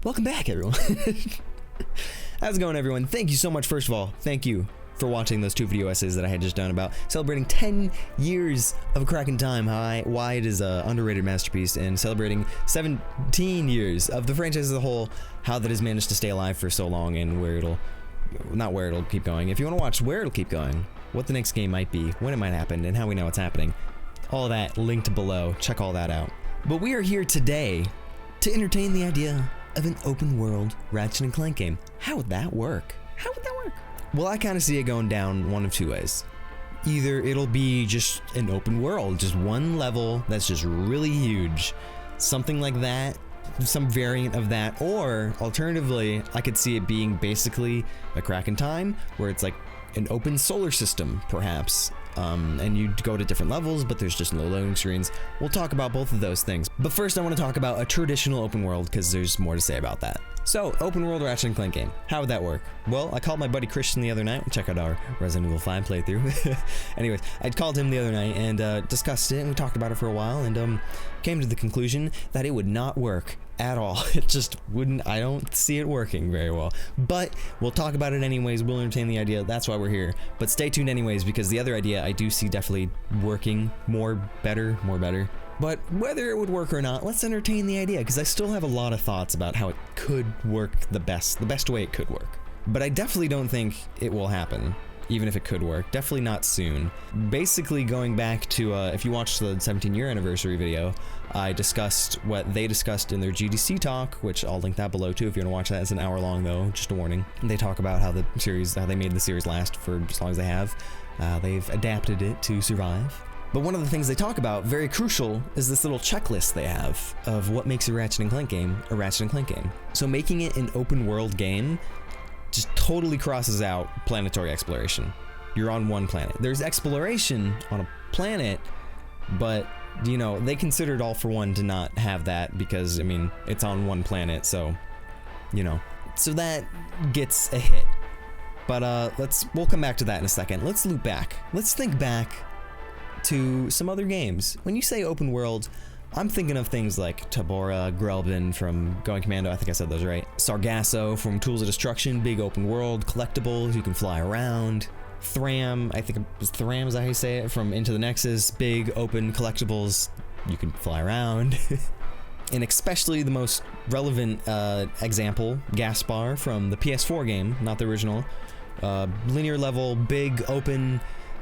Welcome back, everyone. How's it going, everyone? Thank you so much, first of all. Thank you for watching those 2 video essays that I had just done about celebrating 10 years of Crack in Time, why it is an underrated masterpiece, and celebrating 17 years of the franchise as a whole, how that has managed to stay alive for so long, and not where it'll keep going. If you want to watch where it'll keep going, what the next game might be, when it might happen, and how we know it's happening, all that linked below. Check all that out. But we are here today to entertain the idea of an open world Ratchet and Clank game. How would that work? How would that work? Well, I kind of see it going down one of 2 ways. Either it'll be just an open world, just one level that's just really huge, something like that, some variant of that, or alternatively, I could see it being basically a Crack in Time, where it's like an open solar system, perhaps, and you go to different levels, but there's just no loading screens. We'll talk about both of those things. But first, I want to talk about a traditional open world, because there's more to say about that. So, open world Ratchet and Clank game. How would that work? Well, I called my buddy Christian the other night. Check out our Resident Evil 5 playthrough. Anyways, I called him the other night and discussed it, and we talked about it for a while, and came to the conclusion that it would not work at all. It just wouldn't. I don't see it working very well. But we'll talk about it anyways. We'll entertain the idea. That's why we're here. But stay tuned anyways, because the other idea I do see definitely working more better. But whether it would work or not, let's entertain the idea, because I still have a lot of thoughts about how it could work the best way it could work. But I definitely don't think it will happen, even if it could work. Definitely not soon. Basically, going back to, if you watched the 17-year anniversary video, I discussed what they discussed in their GDC talk, which I'll link that below too if you want to watch that. It's an hour long though, just a warning. They talk about how they made the series last for as long as they have. They've adapted it to survive. But one of the things they talk about, very crucial, is this little checklist they have of what makes a Ratchet and Clank game a Ratchet and Clank game. So making it an open world game just totally crosses out planetary exploration. You're on one planet. There's exploration on a planet, but you know, they considered All for One to not have that because, I mean, it's on one planet, so, you know. So that gets a hit. But we'll come back to that in a second. Let's loop back. Let's think back to some other games. When you say open world, I'm thinking of things like Tabora, Grelbin from Going Commando, I think I said those right. Sargasso from Tools of Destruction, big open world, collectibles, you can fly around. Thram, I think it was Thram, is that how you say it? From Into the Nexus, big open collectibles, you can fly around. And especially the most relevant example, Gaspar from the PS4 game, not the original. Linear level, big open,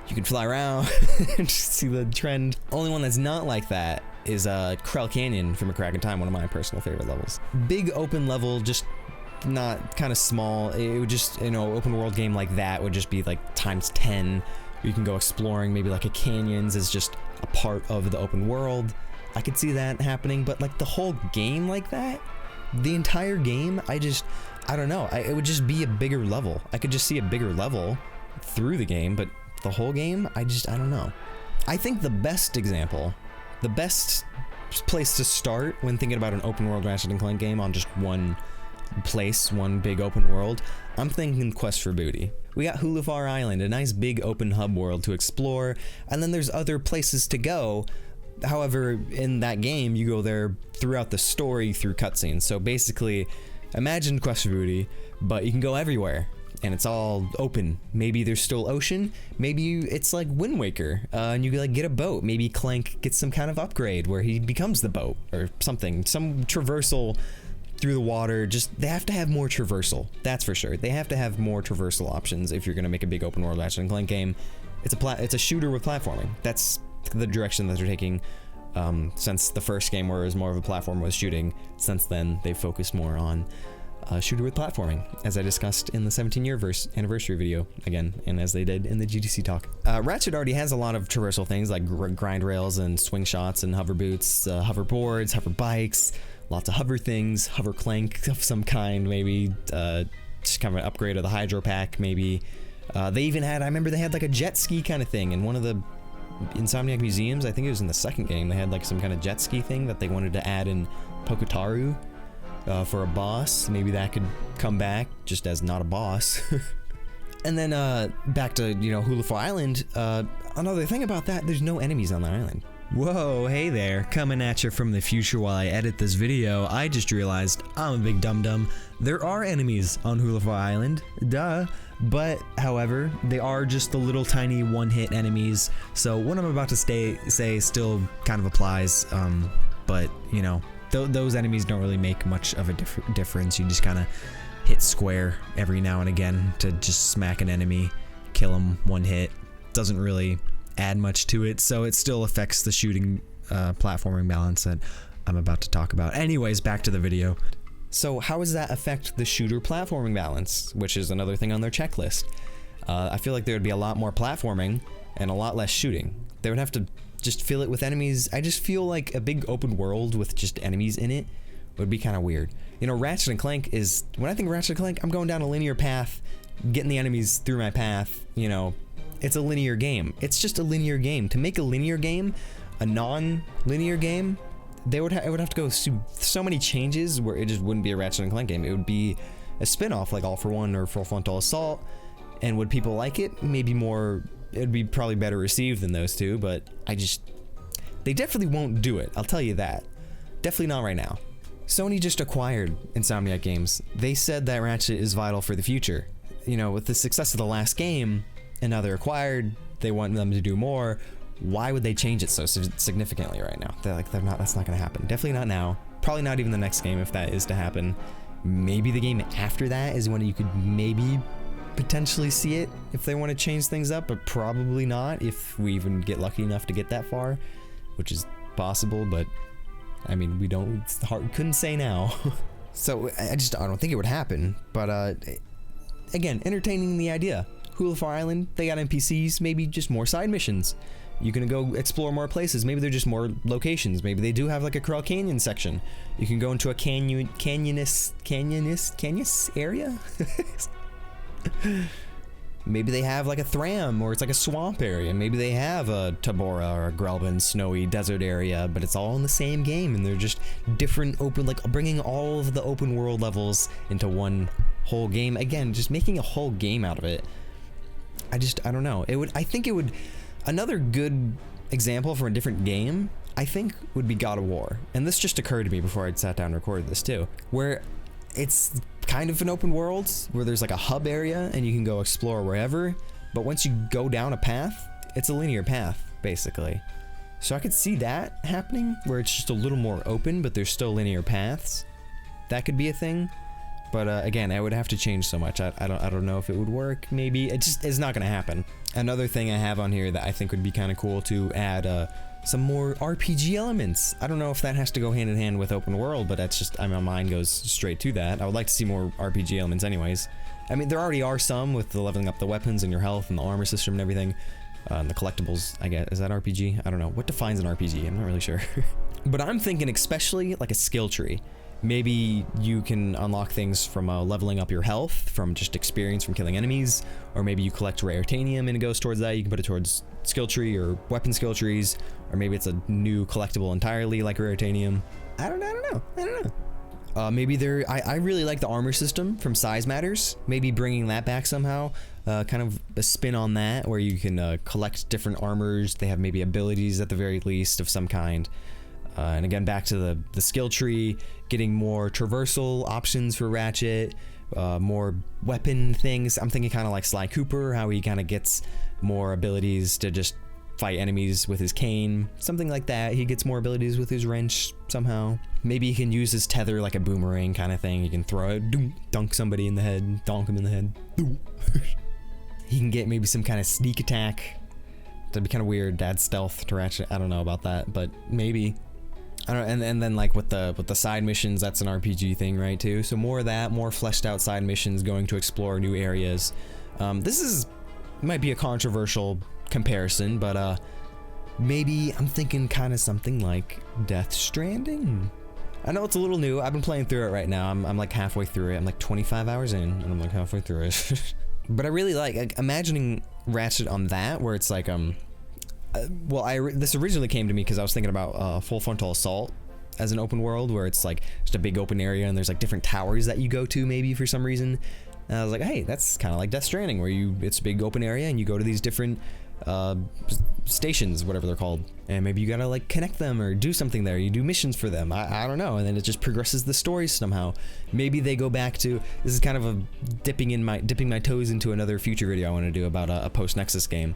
you can fly around. Just see the trend. Only one that's not like that is Krell Canyon from A Crack in Time, one of my personal favorite levels. Big open level, just not kind of small. It would just, you know, open world game like that would just be like times 10. You can go exploring, maybe like a canyons is just a part of the open world. I could see that happening, but like the whole game like that, the entire game, I don't know. It would just be a bigger level. I could just see a bigger level through the game, but the whole game, I don't know. I think the best example, the best place to start when thinking about an open world Ratchet and Clank game on just one place, one big open world, I'm thinking Quest for Booty. We got Hulafar Island, a nice big open hub world to explore, and then there's other places to go. However, in that game, you go there throughout the story through cutscenes. So basically, imagine Quest for Booty, but you can go everywhere. And it's all open. Maybe there's still ocean. Maybe it's like Wind Waker, and you like get a boat. Maybe Clank gets some kind of upgrade where he becomes the boat or something. Some traversal through the water. Just they have to have more traversal. That's for sure. They have to have more traversal options if you're gonna make a big open world Ratchet and Clank game. It's a shooter with platforming. That's the direction that they're taking. Since the first game, where it was more of a platform with shooting, since then they've focused more on shooter with platforming, as I discussed in the 17-year anniversary video again, and as they did in the GDC talk. Ratchet already has a lot of traversal things like grind rails and swing shots and hover boots, hover boards, hover bikes, lots of hover things, hover Clank of some kind, maybe just kind of an upgrade of the hydro pack, maybe. They even had, I remember they had like a jet ski kind of thing in one of the Insomniac museums. I think it was in the second game. They had like some kind of jet ski thing that they wanted to add in Pokotaru. For a boss. Maybe that could come back just as not a boss. And then back to, you know, Hulafar Island. Another thing about that, there's no enemies on the island. Whoa, hey there, coming at you from the future while I edit this video. I just realized I'm a big dum-dum. There are enemies on Hulafar Island, duh, but however, they are just the little tiny one-hit enemies, so what I'm about to say still kind of applies, but you know, those enemies don't really make much of a difference. You just kind of hit square every now and again to just smack an enemy, kill them one hit. Doesn't really add much to it, so it still affects the shooting platforming balance that I'm about to talk about. Anyways, back to the video. So how does that affect the shooter platforming balance, which is another thing on their checklist? I feel like there would be a lot more platforming and a lot less shooting. They would have to just fill it with enemies. I just feel like a big open world with just enemies in it would be kind of weird. You know, Ratchet and Clank is, when I think Ratchet and Clank, I'm going down a linear path, getting the enemies through my path, you know. It's a linear game. It's just a linear game. To make a linear game, a non-linear game, it would have to go through so many changes where it just wouldn't be a Ratchet and Clank game. It would be a spin-off like All for One or Full Frontal Assault. And would people like it? Maybe more. It'd be probably better received than those two, but they definitely won't do it. I'll tell you that. Definitely not right now. Sony just acquired Insomniac Games. They said that Ratchet is vital for the future. You know, with the success of the last game, and now they're acquired, they want them to do more. Why would they change it so significantly right now? That's not gonna happen. Definitely not now. Probably not even the next game if that is to happen. Maybe the game after that is when you could maybe potentially see it if they want to change things up, but probably not if we even get lucky enough to get that far, which is possible, but I mean, it's hard, couldn't say now. So I don't think it would happen, but again, entertaining the idea. Hulafar Island, they got NPCs, maybe just more side missions. You can go explore more places. Maybe they're just more locations. Maybe they do have like a Coral Canyon section. You can go into a canyonous area. Maybe they have like a Thram, or it's like a swamp area. Maybe they have a Tabora or a Grelban snowy desert area, but it's all in the same game, and they're just different open, like bringing all of the open world levels into one whole game. Again, just making a whole game out of it. I don't know. I think it would, another good example for a different game, I think, would be God of War. And this just occurred to me before I sat down and recorded this too, where it's kind of an open world, where there's like a hub area and you can go explore wherever, but once you go down a path, it's a linear path, basically. So I could see that happening, where it's just a little more open, but there's still linear paths. That could be a thing. But again, I would have to change so much. I don't know if it would work. Maybe it's not gonna happen. Another thing I have on here that I think would be kind of cool to add some more RPG elements. I don't know if that has to go hand in hand with open world, but that's just, my mind goes straight to that. I would like to see more RPG elements anyways. I mean, there already are some with the leveling up the weapons and your health and the armor system and everything. And the collectibles, I guess. Is that RPG? I don't know. What defines an RPG? I'm not really sure. But I'm thinking especially like a skill tree. Maybe you can unlock things from leveling up your health, from just experience from killing enemies, or maybe you collect rare titanium and it goes towards that. You can put it towards skill tree or weapon skill trees, or maybe it's a new collectible entirely like rare titanium. I don't know. Maybe I really like the armor system from Size Matters. Maybe bringing that back somehow, kind of a spin on that, where you can collect different armors. They have maybe abilities at the very least of some kind. And again, back to the skill tree, getting more traversal options for Ratchet, more weapon things. I'm thinking kind of like Sly Cooper, how he kind of gets more abilities to just fight enemies with his cane, something like that. He gets more abilities with his wrench somehow. Maybe he can use his tether like a boomerang kind of thing. He can throw it, dunk somebody in the head, donk him in the head. He can get maybe some kind of sneak attack. That'd be kind of weird. Add stealth to Ratchet. I don't know about that, but maybe. I don't know, and then like with the side missions, that's an RPG thing, right, too? So more of that, more fleshed out side missions, going to explore new areas. This might be a controversial comparison, but maybe I'm thinking kind of something like Death Stranding. I know it's a little new. I've been playing through it right now. I'm like halfway through it. I'm like 25 hours in, and I'm like halfway through it. But I really like imagining Ratchet on that, where it's like this originally came to me because I was thinking about Full Frontal Assault as an open world, where it's like just a big open area and there's like different towers that you go to maybe for some reason. And I was like, hey, that's kind of like Death Stranding, where it's a big open area and you go to these different stations, whatever they're called, and maybe you gotta like connect them or do something there. You do missions for them. I don't know, and then it just progresses the story somehow. Maybe they go back to, this is kind of a dipping my toes into another future video I want to do about a post-Nexus game,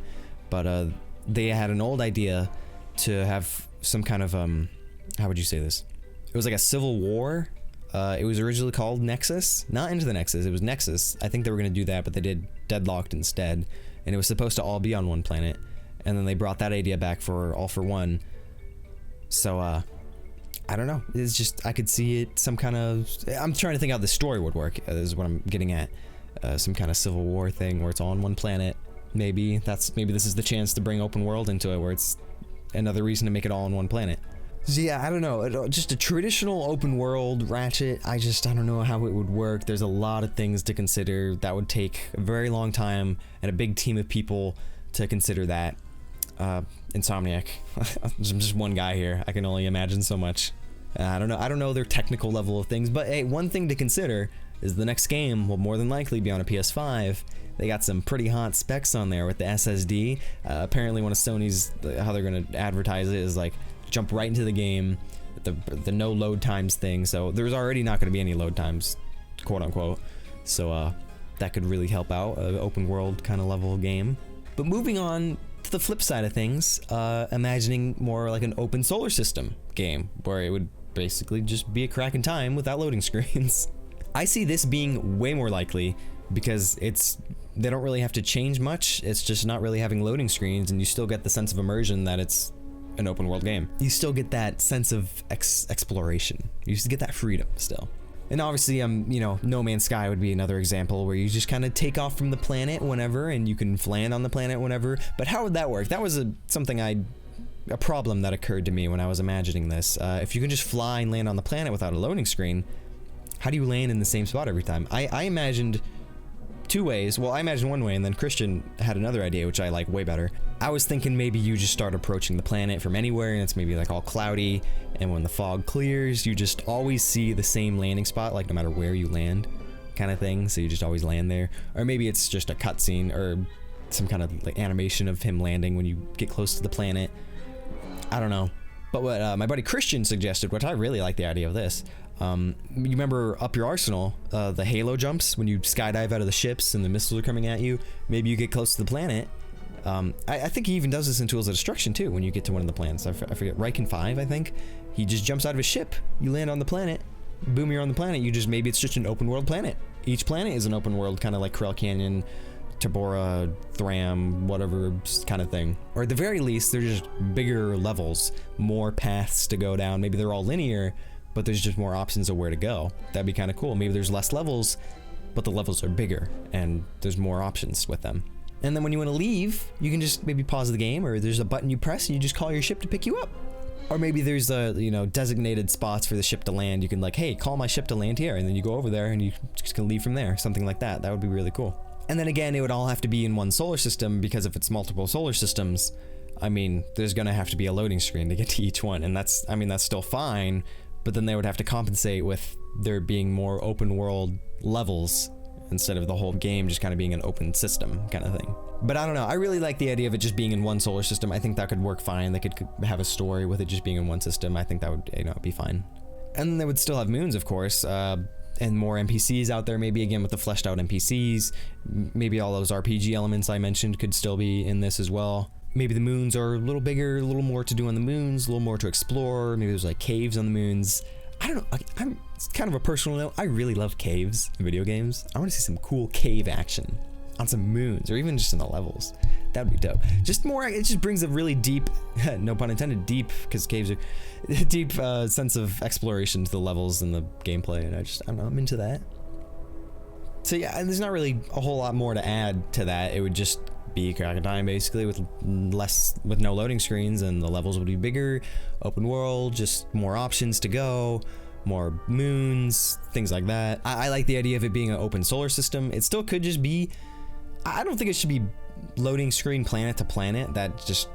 but they had an old idea to have some kind of how would you say this? It was like a civil war. It was originally called Nexus, not Into the Nexus. It was Nexus. I think they were gonna do that, but they did Deadlocked instead, and it was supposed to all be on one planet. And then they brought that idea back for All for One. So, I don't know. It's just, I could see it some kind of, I'm trying to think how the story would work, is what I'm getting at. Some kind of civil war thing where it's all on one planet. Maybe this is the chance to bring open world into it, where it's another reason to make it all on one planet. So yeah, I don't know. Just a traditional open world Ratchet, I don't know how it would work. There's a lot of things to consider. That would take a very long time and a big team of people to consider that. Insomniac. I'm just one guy here. I can only imagine so much. I don't know their technical level of things, but hey, one thing to consider is the next game will more than likely be on a PS5. They got some pretty hot specs on there with the SSD. Apparently one of Sony's, how they're gonna advertise it is like jump right into the game, the no load times thing. So there's already not gonna be any load times, quote unquote. So that could really help out an open world kind of level game. But moving on to the flip side of things, imagining more like an open solar system game where it would basically just be a crack in time without loading screens. I see this being way more likely because they don't really have to change much. It's just not really having loading screens, and you still get the sense of immersion that it's an open world game. You still get that sense of exploration. You just get that freedom still. And obviously, you know, No Man's Sky would be another example where you just kind of take off from the planet whenever, and you can land on the planet whenever. But how would that work? That was a problem that occurred to me when I was imagining this. If you can just fly and land on the planet without a loading screen, how do you land in the same spot every time? I imagined two ways. Well, I imagined one way, and then Christian had another idea, which I like way better. I was thinking maybe you just start approaching the planet from anywhere, and it's maybe like all cloudy, and when the fog clears, you just always see the same landing spot, like no matter where you land, kind of thing. So you just always land there. Or maybe it's just a cutscene or some kind of like animation of him landing when you get close to the planet. I don't know. But what my buddy Christian suggested, which I really like the idea of this, you remember Up Your Arsenal, the Halo jumps when you skydive out of the ships and the missiles are coming at you? Maybe you get close to the planet. I think he even does this in Tools of Destruction too, when you get to one of the planets. I forget, Riken 5, I think. He just jumps out of his ship, you land on the planet, boom, you're on the planet. Maybe it's just an open world planet. Each planet is an open world, kind of like Corel Canyon, Tabora, Thram, whatever kind of thing. Or at the very least, they're just bigger levels, more paths to go down. Maybe they're all linear, but there's just more options of where to go. That'd be kind of cool. Maybe there's less levels, but the levels are bigger and there's more options with them. And then when you want to leave, you can just maybe pause the game, or there's a button you press and you just call your ship to pick you up. Or maybe there's designated spots for the ship to land. You can like, hey, call my ship to land here, and then you go over there and you just can leave from there. Something like that. That would be really cool. And then again, it would all have to be in one solar system, because if it's multiple solar systems, I mean, there's gonna have to be a loading screen to get to each one, and that's still fine, but then they would have to compensate with there being more open world levels instead of the whole game just kind of being an open system kind of thing. But I don't know, I really like the idea of it just being in one solar system. I think that could work fine. They could have a story with it just being in one system. I think that would, be fine. And they would still have moons, of course, and more NPCs out there, maybe again with the fleshed out NPCs. Maybe all those RPG elements I mentioned could still be in this as well. Maybe the moons are a little bigger, a little more to do on the moons, a little more to explore. Maybe there's like caves on the moons. I don't know, it's kind of a personal note. I really love caves in video games. I want to see some cool cave action on some moons, or even just in the levels. That would be dope. Just more, it just brings a really deep, no pun intended, deep, because caves are deep sense of exploration to the levels and the gameplay, and I don't know, I'm into that. So yeah, there's not really a whole lot more to add to that. It would just be Crack of Time basically with no loading screens, and the levels would be bigger, open world, just more options to go, more moons, things like that. I like the idea of it being an open solar system. It still could just be, I don't think it should be loading screen planet to planet. That just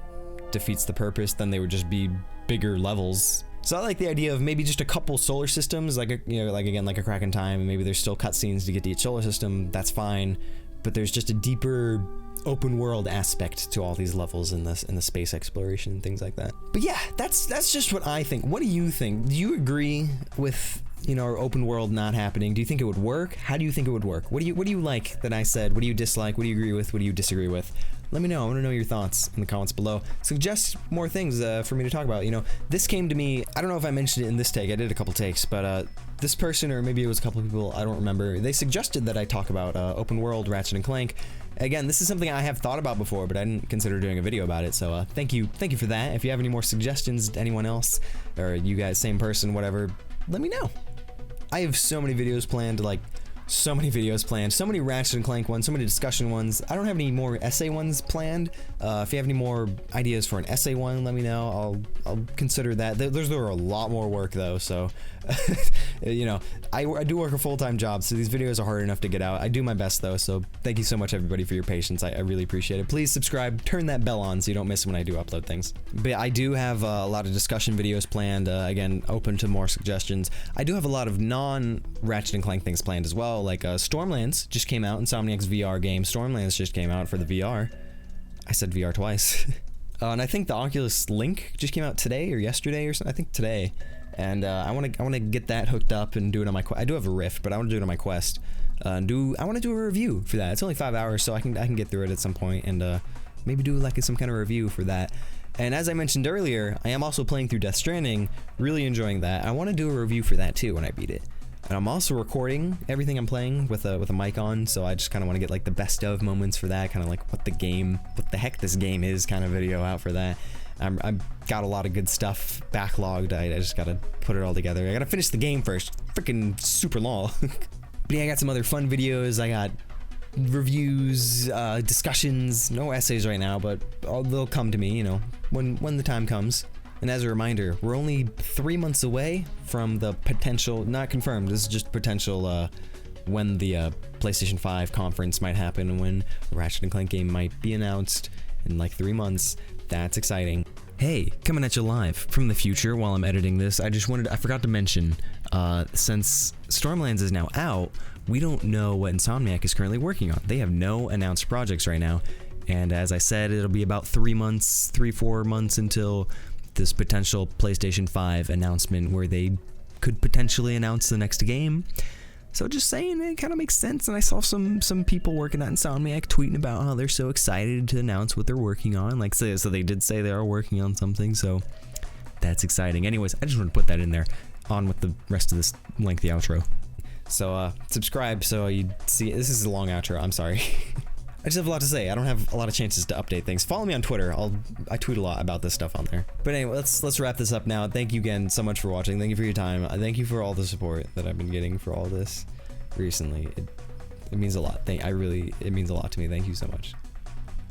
defeats the purpose. Then they would just be bigger levels. So I like the idea of maybe just a couple solar systems, like like a Crack in Time, and maybe there's still cutscenes to get to each solar system. That's fine, but there's just a deeper open world aspect to all these levels in the space exploration and things like that. But yeah, that's just what I think. What do you think? Do you agree with, you know, open world not happening? Do you think it would work? How do you think it would work? What do you like that I said? What do you dislike? What do you agree with? What do you disagree with? Let me know. I want to know your thoughts in the comments below. Suggest more things for me to talk about. You know, this came to me, I don't know if I mentioned it in this take, I did a couple takes, but this person, or maybe it was a couple people, I don't remember, they suggested that I talk about open world Ratchet and Clank. Again, this is something I have thought about before, but I didn't consider doing a video about it, so thank you for that. If you have any more suggestions to anyone else, or you guys, same person, whatever, let me know. I have so many videos planned, like, so many Ratchet and Clank ones, so many discussion ones. I don't have any more essay ones planned. If you have any more ideas for an essay one, let me know. I'll consider that. Those are a lot more work though, so you know, I do work a full-time job, so these videos are hard enough to get out. I do my best though, so thank you so much everybody for your patience. I really appreciate it. Please subscribe, turn that bell on so you don't miss when I do upload things. But I do have a lot of discussion videos planned, again, open to more suggestions. I do have a lot of non-Ratchet and Clank things planned as well, like Stormlands just came out, Insomniac's VR game. Stormlands just came out for the VR. I said VR twice. And I think the Oculus Link just came out today or yesterday or something. I think today. And I want to get that hooked up and do it on my Quest. I do have a Rift, but I want to do it on my Quest. I want to do a review for that. It's only 5 hours, so I can get through it at some point and maybe do like some kind of review for that. And as I mentioned earlier, I am also playing through Death Stranding, really enjoying that. I want to do a review for that too when I beat it. And I'm also recording everything I'm playing with a mic on, so I just kind of want to get like the best of moments for that, kind of like what the heck this game is kind of video out for that. I've got a lot of good stuff backlogged. I just gotta put it all together. I gotta finish the game first. Freaking super long. But yeah, I got some other fun videos. I got reviews, discussions, no essays right now, but they'll come to me, you know, when the time comes. And as a reminder, we're only 3 months away from the potential, not confirmed, this is just potential, when the PlayStation 5 conference might happen and when the Ratchet and Clank game might be announced in like 3 months. That's exciting. Hey, coming at you live from the future while I'm editing this, I forgot to mention, since Stormlands is now out, we don't know what Insomniac is currently working on. They have no announced projects right now. And as I said, it'll be about 4 months until this potential PlayStation 5 announcement where they could potentially announce the next game. So just saying, it kind of makes sense. And I saw some people working at Insomniac tweeting about how they're so excited to announce what they're working on. Like, so they did say they are working on something, so that's exciting. Anyways, I just want to put that in there, on with the rest of this lengthy outro. So subscribe so you see. This is a long outro, I'm sorry. I just have a lot to say. I don't have a lot of chances to update things. Follow me on Twitter. I tweet a lot about this stuff on there. But anyway, let's wrap this up now. Thank you again so much for watching. Thank you for your time. Thank you for all the support that I've been getting for all this recently. It means a lot. It means a lot to me. Thank you so much.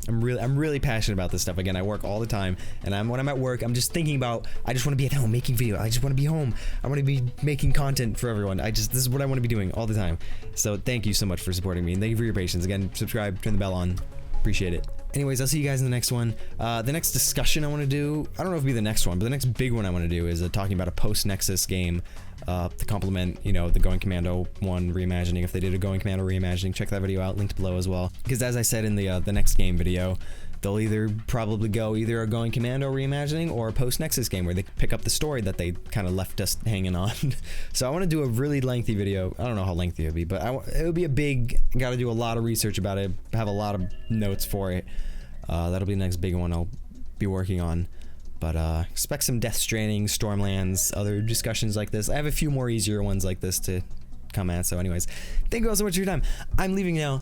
I'm really passionate about this stuff. Again, I work all the time, and when I'm at work, I'm just thinking about, I just want to be at home making videos. I just want to be home. I want to be making content for everyone. This is what I want to be doing all the time. So thank you so much for supporting me, and thank you for your patience. Again, subscribe, turn the bell on. Appreciate it. Anyways, I'll see you guys in the next one. The next discussion I want to do, I don't know if it'll be the next one, but the next big one I want to do is talking about a post-Nexus game to complement, you know, the Going Commando 1 reimagining. If they did a Going Commando reimagining, check that video out, linked below as well. Because as I said in the next game video, they'll probably go either a Going Commando reimagining or a post-Nexus game where they pick up the story that they kind of left us hanging on. So I want to do a really lengthy video. I don't know how lengthy it'll be, but it would be a big, got to do a lot of research about it, have a lot of notes for it. That'll be the next big one I'll be working on. But expect some Death Stranding, Stormlands, other discussions like this. I have a few more easier ones like this to come at. So anyways, thank you all so much for your time. I'm leaving now.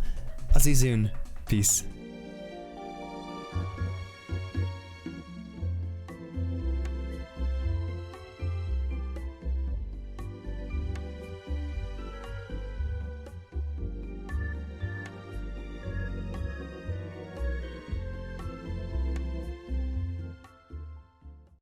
I'll see you soon. Peace.